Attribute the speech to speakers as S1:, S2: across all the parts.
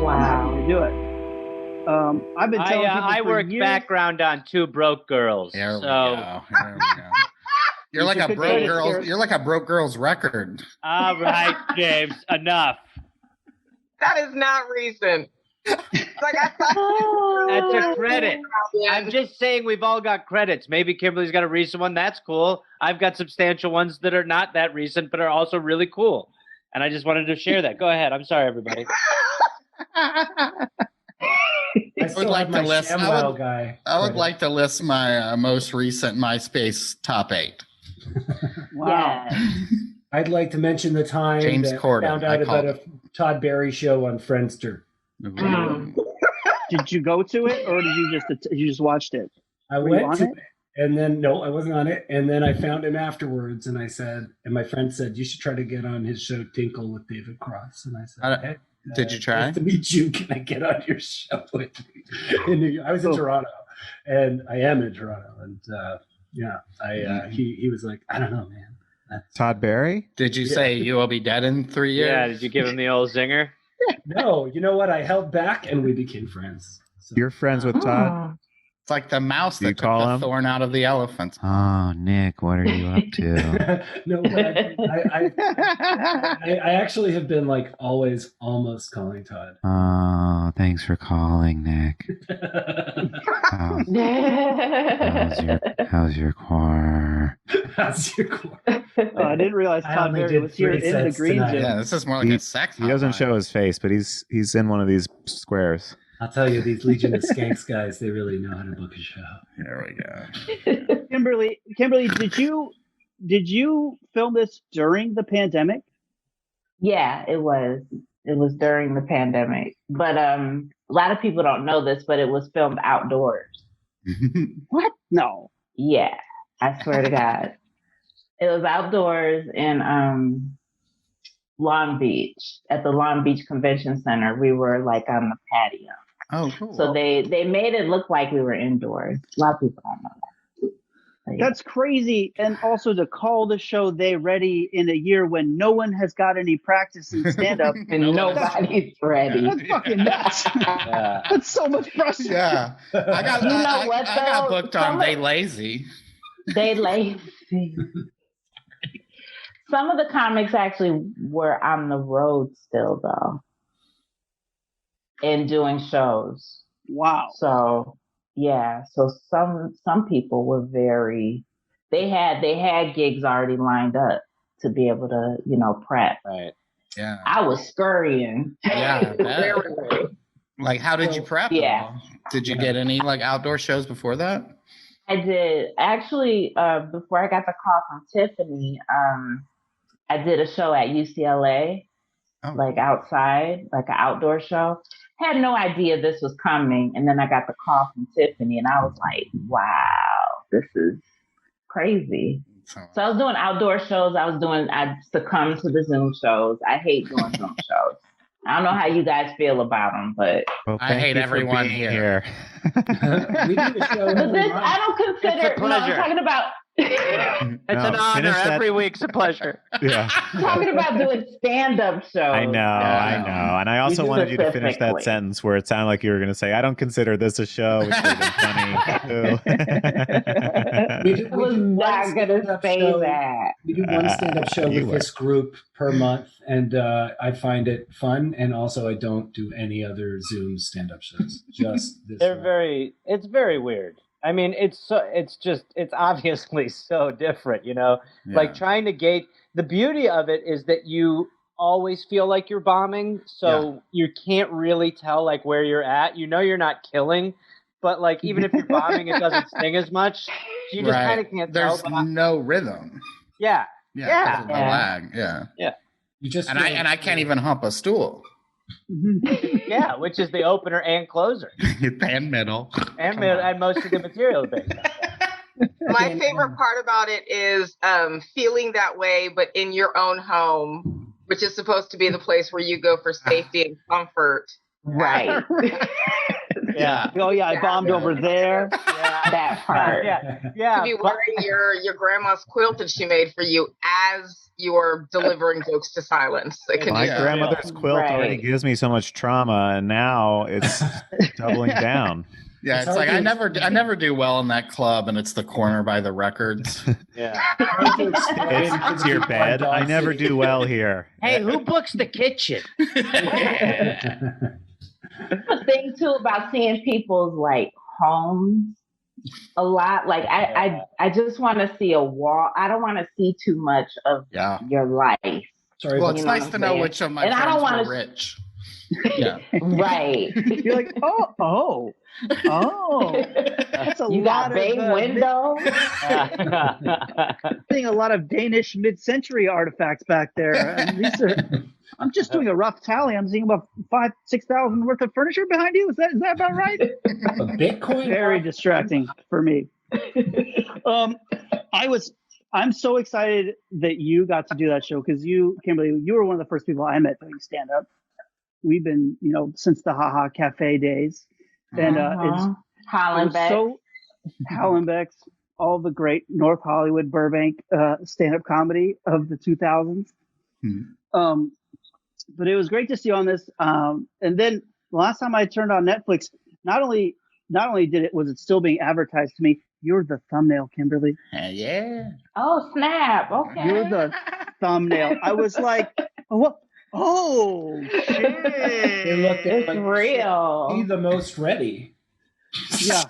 S1: I'm happy to do it. I've been telling people
S2: I
S1: for
S2: work
S1: years.
S2: background on Two Broke Girls.
S3: There we
S2: so
S3: go. There we go. You're like a broke girls. You're like a broke girls record.
S2: All right, James, enough.
S4: That is not recent. Like I thought.
S2: That's a credit. I'm just saying we've all got credits. Maybe Kimberly's got a recent one. That's cool. I've got substantial ones that are not that recent, but are also really cool. And I just wanted to share that. Go ahead. I'm sorry, everybody.
S3: I would like to list. I would like to list my most recent MySpace top 8.
S1: Wow.
S5: Yeah. I'd like to mention the time
S3: James
S5: that
S3: Corden,
S5: I found out about a Todd Barry show on Friendster.
S1: Did you go to it, or did you just watched it?
S5: I went to it, and then no, I wasn't on it. And then I found him afterwards, and I said, and my friend said, you should try to get on his show Tinkle with David Cross. And I said, hey,
S3: did you try?
S5: Nice to meet you. Can I get on your show with me? In New York. I was in Toronto, and I am in Toronto, and he was like, I don't know, man.
S6: Todd Barry?
S3: Did you say you will be dead in 3 years?
S2: Yeah, did you give him the old zinger?
S5: No, you know what? I held back, and we became friends. So.
S6: You're friends with Todd?
S3: It's like the mouse that took
S6: call
S3: the
S6: him?
S3: thorn out of the elephant.
S6: Oh, Nick, what are you up to?
S5: No, but I actually have been like always almost calling Todd.
S6: Oh, thanks for calling, Nick. How's your choir?
S5: How's your choir?
S1: I didn't realize Todd Barry was here in the green gym.
S3: Yeah, this is more like a sex.
S6: He doesn't show his face, but he's in one of these squares.
S5: I'll tell you, these Legion of Skanks guys, they really know how to book a show.
S3: There we go.
S1: Kimberly, did you film this during the pandemic?
S7: Yeah, it was. It was during the pandemic. But a lot of people don't know this, but it was filmed outdoors.
S1: What? No.
S7: Yeah, I swear to God. It was outdoors in Long Beach, at the Long Beach Convention Center. We were like on the patio.
S3: Oh, cool.
S7: So they made it look like we were indoors. A lot of people don't know that. So, yeah.
S1: That's crazy. And also to call the show They Ready in a year when no one has got any practice in stand-up.
S7: And nobody's ready.
S1: That's fucking nuts.
S2: Yeah.
S1: That's so much pressure.
S3: Yeah. I got,
S7: You know
S3: I
S7: what,
S3: got
S7: though?
S3: booked on They Lazy.
S7: They lazy. Some of the comics actually were on the road still, though, and doing shows.
S1: Wow.
S7: So yeah, so some people were they had gigs already lined up to be able to prep.
S2: Right.
S3: Yeah.
S7: I was scurrying.
S3: Yeah. Like, how did you prep?
S7: Yeah.
S3: Did you get any like outdoor shows before that?
S7: I did actually. Before I got the call from Tiffany, I did a show at UCLA, like outside, like an outdoor show. Had no idea this was coming. And then I got the call from Tiffany and I was like, wow, this is crazy. So I was doing outdoor shows. I succumbed to the Zoom shows. I hate doing Zoom shows. I don't know how you guys feel about them, but
S3: I hate everyone here.
S5: We do a show
S7: but
S5: every
S7: this,
S5: month.
S7: I don't consider.
S2: It's a
S7: No, I'm
S2: pleasure.
S7: talking about.
S2: It's an honor. Every week's a pleasure.
S6: Yeah.
S7: Talking about doing stand-up shows.
S6: I know. And I also wanted you to finish that
S7: Specifically.
S6: sentence where it sounded like you were going to say, I don't consider this a show, which would have been funny.
S7: I was not going to say that.
S5: We do one stand-up show
S6: You
S5: with this group per month, and I find it fun. And also, I don't do any other Zoom stand-up shows. Just this.
S2: It's very weird. I mean, it's obviously so different, like trying to gauge. The beauty of it is that you always feel like you're bombing. So you can't really tell like where you're at. You're not killing, but like, even if you're bombing, it doesn't sting as much. You just kind of can't tell.
S3: There's no rhythm.
S2: Yeah.
S3: Yeah. The lag. Yeah.
S2: Yeah.
S5: You just
S3: I can't even hump a stool.
S2: Yeah, which is the opener and closer.
S3: And middle.
S2: And most of the material base.
S4: My favorite part about it is feeling that way, but in your own home, which is supposed to be the place where you go for safety and comfort.
S7: Right.
S2: Yeah.
S1: Oh yeah, I bombed over there.
S7: that part.
S4: To be wearing your grandma's quilt that she made for you as you're delivering jokes to silence.
S6: My grandmother's quilt already gives me so much trauma, and now it's doubling down.
S3: Yeah, it's like I never do well in that club, and it's the corner by the records.
S2: Yeah,
S6: it's your bed. I never do well here.
S2: Hey, who books the kitchen?
S7: The thing too about seeing people's like homes a lot. Like I just want to see a wall. I don't want to see too much of your life.
S3: Sorry, well, it's nice to know which of my friends were rich. Yeah.
S7: Right.
S1: You're like, oh. That's a
S7: you
S1: lot
S7: got bay windows.
S1: Seeing a lot of Danish mid-century artifacts back there. I'm just doing a rough tally. I'm seeing about 5,000-6,000 worth of furniture behind you. Is that about right?
S5: A Bitcoin.
S1: Very distracting for me. I'm so excited that you got to do that show because you, Kimberly, you were one of the first people I met doing stand-up. We've been, since the Haha Cafe days. And Hollenbeck's, all the great North Hollywood, Burbank stand-up comedy of the 2000s. But it was great to see you on this. And then the last time I turned on Netflix, not only was it still being advertised to me, you're the thumbnail, Kimberly.
S3: Yeah.
S7: Oh, snap. Okay.
S1: You're the thumbnail. I was like, what? Oh, shit.
S7: It's like real.
S5: Be the most ready.
S1: Yeah.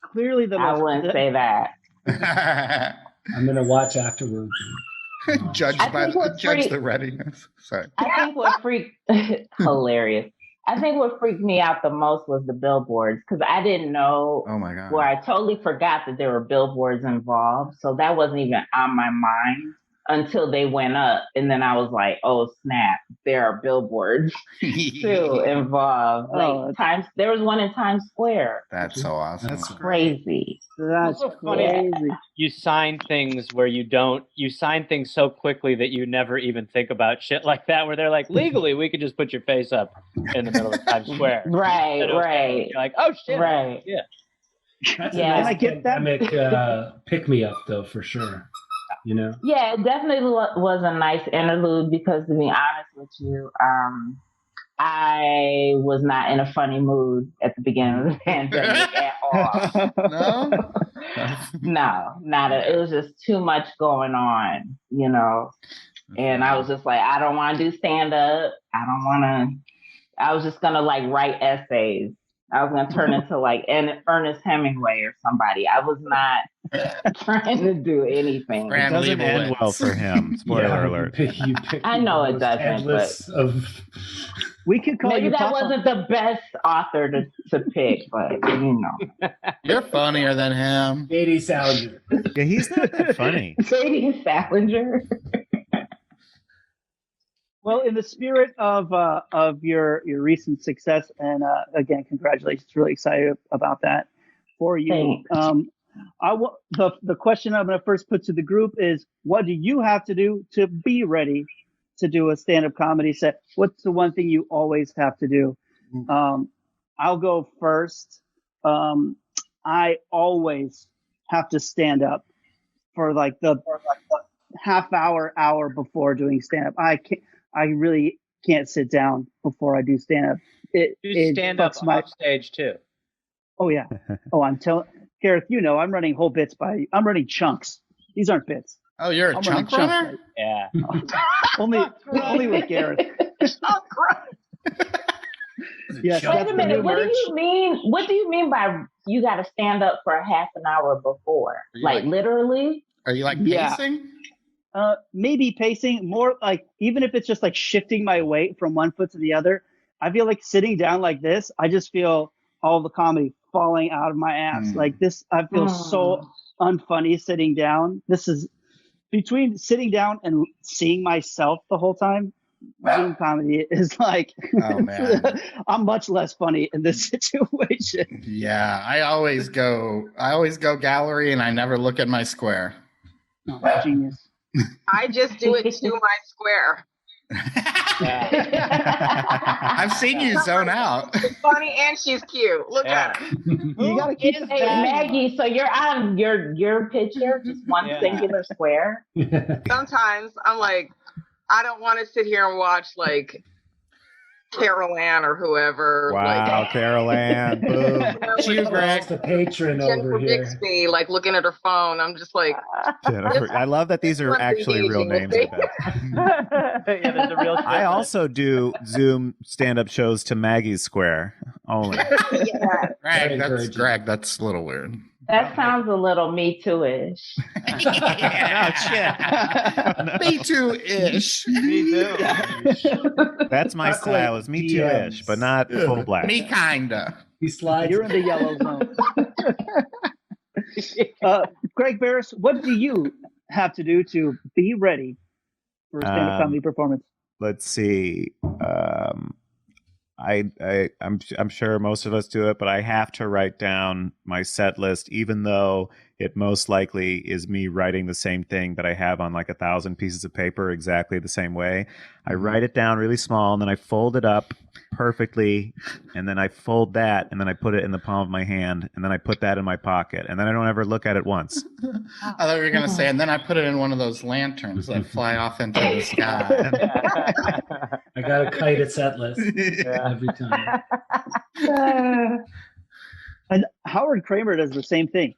S1: Clearly the most.
S7: I wouldn't say that.
S5: I'm going to watch afterwards.
S3: Judge the readiness. Sorry.
S7: I think what hilarious. I think what freaked me out the most was the billboards because I didn't know.
S3: Oh my God.
S7: Where I totally forgot that there were billboards involved. So that wasn't even on my mind until they went up. And then I was like, oh, snap. There are billboards too involved. There was one in Times Square.
S3: That's so awesome.
S7: That's crazy.
S1: That's crazy.
S2: You sign things where you sign things so quickly that you never even think about shit like that, where they're like, legally, we could just put your face up in the middle of Times Square.
S7: Right.
S2: You're like, oh, shit.
S7: Right.
S2: Yeah.
S5: That's a nice pandemic pick-me-up, though, for sure.
S7: Yeah, it definitely was a nice interlude because, to be honest with you, I was not in a funny mood at the beginning of the pandemic at all. No, it was just too much going on, and I was just like, I don't want to do stand-up. I was just going to write essays. I was going to turn into Ernest Hemingway or somebody. I was not trying to do anything.
S6: It doesn't end well for him. Spoiler alert.
S7: I know it doesn't, but
S1: we could call
S7: maybe
S1: you
S7: that
S1: Papa.
S7: wasn't the best author to pick, but
S3: You're funnier than him.
S5: J.D. Salinger.
S6: Yeah, he's not that funny.
S7: J.D. Salinger.
S1: Well, in the spirit of your recent success, and again, congratulations! Really excited about that for you. The question I'm going to first put to the group is, what do you have to do to be ready to do a stand-up comedy set? What's the one thing you always have to do? I'll go first. I always have to stand up for the half hour before doing stand-up. I really can't sit down before I do stand-up.
S2: You stand up off stage too.
S1: Oh yeah. I'm telling Gareth, I'm running whole bits I'm running chunks. These aren't bits.
S3: Oh, you're a chunk runner?
S2: Yeah.
S1: only with Gareth.
S4: Chunk runner.
S1: Yes,
S7: wait a minute. What do you mean? What do you mean by you got to stand up for a half an hour before? Literally?
S3: Are you pacing?
S1: Maybe pacing, more even if it's just shifting my weight from one foot to the other. I feel like sitting down like this, I just feel all the comedy falling out of my ass. Like this, I feel so unfunny sitting down. This is between sitting down and seeing myself the whole time. Doing comedy is
S3: oh man,
S1: I'm much less funny in this situation.
S3: Yeah, I always go gallery and I never look at my square.
S1: Oh, genius.
S4: I just do it to my square.
S3: I've seen you zone out.
S4: She's funny and she's cute. Look at her.
S1: You gotta keep the
S7: Maggie, so you're on your picture, just one singular square?
S4: Sometimes I'm like, I don't want to sit here and watch like Carol Ann or whoever.
S6: Wow,
S4: like,
S6: Carol Ann. Boom.
S5: She Greg's the patron
S4: Jennifer
S5: over here.
S4: Bixby, like looking at her phone. I'm just like,
S6: Jennifer. I love that these are actually real names.
S2: There's a real
S6: I also do Zoom stand-up shows to Maggie's Square only.
S3: Greg, that's a little weird.
S7: That sounds a little Me Too-ish.
S3: Me Too-ish.
S2: Me too.
S6: That's my style. Is Me Too-ish, but not full black.
S3: Me kinda.
S5: He slides.
S1: You're in the yellow zone. Greg Barris, what do you have to do to be ready for a stand-up comedy performance?
S6: Let's see. I'm sure most of us do it, but I have to write down my set list, even though it most likely is me writing the same thing that I have on like 1,000 pieces of paper exactly the same way. I write it down really small, and then I fold it up perfectly, and then I fold that, and then I put it in the palm of my hand, and then I put that in my pocket, and then I don't ever look at it once.
S3: I thought you were going to say, and then I put it in one of those lanterns that fly off into the sky.
S5: I got a kite at set list every time.
S1: And Howard Kramer does the same thing.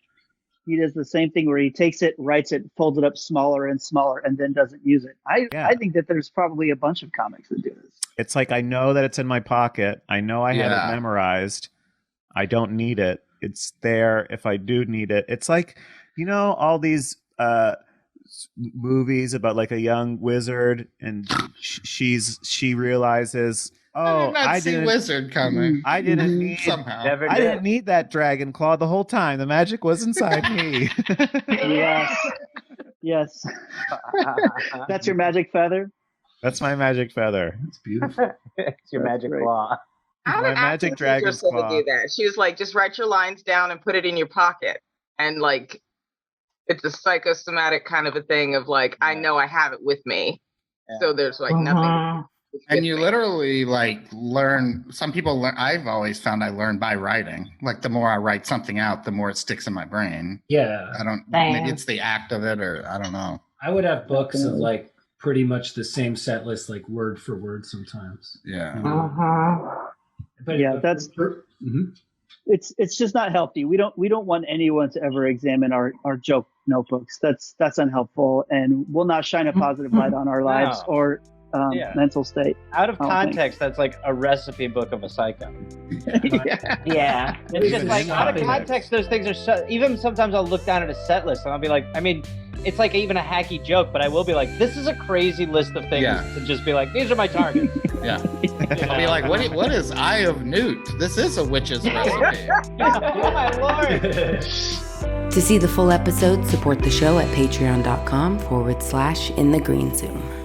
S1: He does the same thing where he takes it, writes it, folds it up smaller and smaller, and then doesn't use it. I think that there's probably a bunch of comics that do this.
S6: It's like I know that it's in my pocket. I know I have it memorized. I don't need it. It's there if I do need it. It's like, you know, all these movies about like a young wizard, and she realizes, I didn't see
S3: wizard coming.
S6: I didn't need
S3: somehow.
S6: I didn't need that dragon claw the whole time. The magic was inside me.
S1: Yes. That's your magic feather.
S6: That's my magic feather.
S5: It's beautiful.
S2: It's your magic claw.
S4: How
S6: My
S4: did
S6: magic dragon's
S4: to
S6: claw.
S4: do that? She was like, just write your lines down and put it in your pocket, and like, it's a psychosomatic kind of a thing of like, I know I have it with me, so there's like nothing.
S3: And you literally like learn. Some people learn. I've always found I learn by writing. Like the more I write something out, the more it sticks in my brain.
S5: Yeah.
S3: I don't. Maybe it's the act of it, or I don't know.
S5: I would have books of like pretty much the same set list, like word for word sometimes.
S3: Yeah.
S5: But
S1: yeah, that's. It's just not healthy. We don't want anyone to ever examine our joke notebooks. That's unhelpful, and will not shine a positive light on our lives or mental state.
S2: Out of context, that's like a recipe book of a psycho.
S7: Yeah.
S2: It's just like out of context, those things are so. Even sometimes I'll look down at a set list and I'll be like, I mean, it's like even a hacky joke, but I will be like, this is a crazy list of things to just be like, these are my targets.
S3: I'll be like, what is Eye of Newt? This is a witch's recipe.
S2: Oh my Lord.
S8: To see the full episode, support the show at patreon.com/InTheGreenZoom.